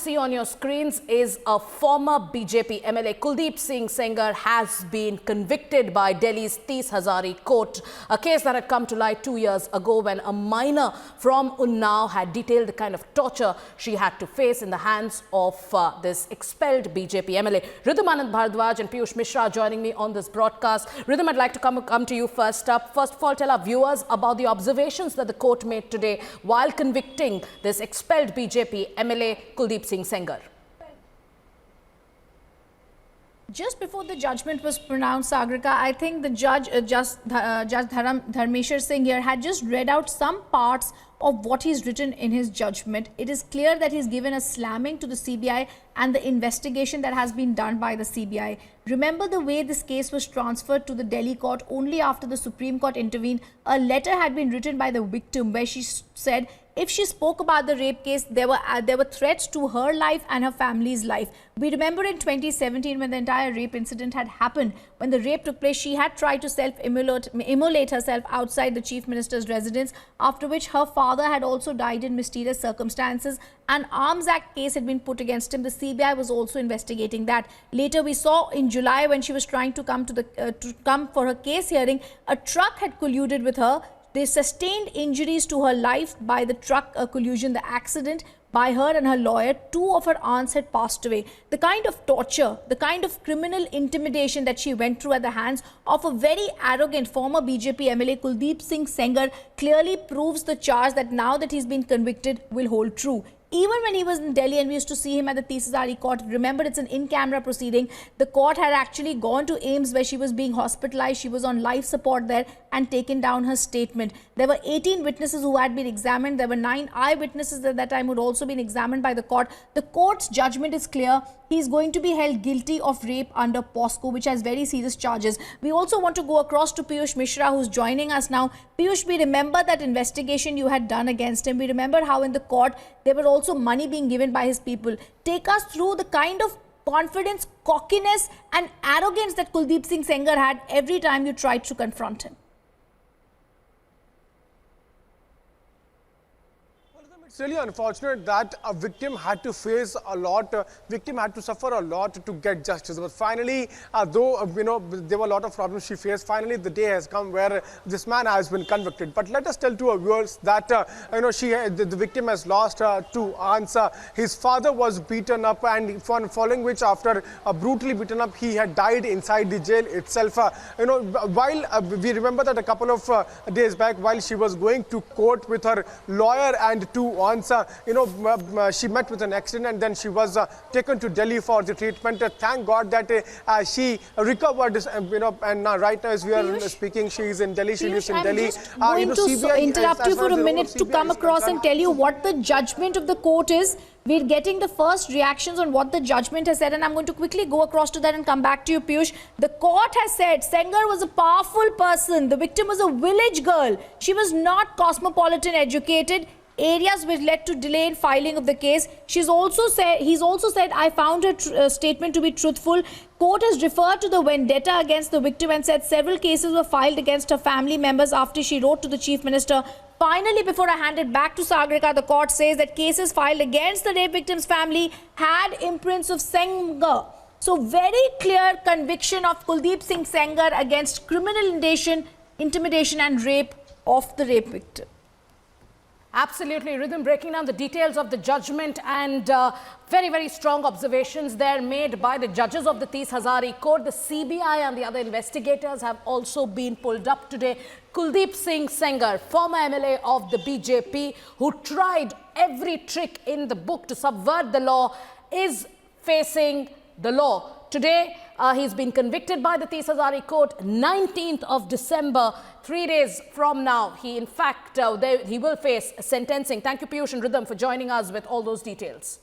see on your screens is a former BJP MLA, Kuldeep Sengar, has been convicted by Delhi's 30 court, a case that had come to light 2 years ago when a minor from Unnao had detailed the kind of torture she had to face in the hands of this expelled BJP MLA. Rhythm Bharadwaj and Piyush Mishra joining me on this broadcast. Rhythm, I'd like to come to you first up. First of all, tell our viewers about the observations that the court made today while convicting this expelled BJP MLA Kuldeep Sengar. Just before the judgment was pronounced, Sagrika, I think the Judge Dharmeshwar Singh here had just read out some parts of what he's written in his judgment. It is clear that he's given a slamming to the CBI and the investigation that has been done by the CBI. Remember the way this case was transferred to the Delhi court only after the Supreme Court intervened. A letter had been written by the victim where she said if she spoke about the rape case, there were threats to her life and her family's life. We remember in 2017 when the entire rape incident had happened, when the rape took place, she had tried to self-immolate herself outside the Chief Minister's residence, after which her father had also died in mysterious circumstances. An Arms Act case had been put against him. The CBI was also investigating that. Later, we saw in July when she was trying to come for her case hearing, a truck had colluded with her. They sustained injuries to her life by the truck collusion, the accident by her and her lawyer. 2 of her aunts had passed away. The kind of torture, the kind of criminal intimidation that she went through at the hands of a very arrogant former BJP MLA Kuldeep Sengar clearly proves the charge that now that he's been convicted will hold true. Even when he was in Delhi and we used to see him at the 30 court, remember it's an in-camera proceeding. The court had actually gone to AIIMS where she was being hospitalized. She was on life support there and taken down her statement. There were 18 witnesses who had been examined. There were 9 eyewitnesses at that time who had also been examined by the court. The court's judgment is clear. He is going to be held guilty of rape under POSCO, which has very serious charges. We also want to go across to Piyush Mishra, who's joining us now. Piyush, we remember that investigation you had done against him. We remember how in the court there were also money being given by his people. Take us through the kind of confidence, cockiness and arrogance that Kuldeep Sengar had every time you tried to confront him. It's really unfortunate that a victim had to face a lot, victim had to suffer a lot to get justice. But finally, though, there were a lot of problems she faced, finally the day has come where this man has been convicted. But let us tell to our viewers that, the victim has lost 2 aunts. His father was beaten up and following which after brutally beaten up, he had died inside the jail itself. While we remember that a couple of days back, while she was going to court with her lawyer and 2 aunts, she met with an accident and then she was taken to Delhi for the treatment. Thank God that she recovered, and now right now as we are speaking, she is in Delhi. She lives in Delhi. I'm going to interrupt you for a minute to come across and tell you what the judgment of the court is. We're getting the first reactions on what the judgment has said, and I'm going to quickly go across to that and come back to you, Piyush. The court has said Sengar was a powerful person. The victim was a village girl. She was not cosmopolitan educated. Areas which led to delay in filing of the case. He's also said, I found her statement to be truthful. Court has referred to the vendetta against the victim and said several cases were filed against her family members after she wrote to the Chief Minister. Finally, before I hand it back to Sagrika, the court says that cases filed against the rape victim's family had imprints of Sengar. So very clear conviction of Kuldeep Sengar against criminal intimidation and rape of the rape victim. Absolutely. Rhythm breaking down the details of the judgment and very, very strong observations there made by the judges of the 30 court. The CBI and the other investigators have also been pulled up today. Kuldeep Sengar, former MLA of the BJP, who tried every trick in the book to subvert the law, is facing the law. Today, he's been convicted by the 30 court, 19th of December, 3 days from now. He, in fact, he will face sentencing. Thank you, Piyush and Rhythm, for joining us with all those details.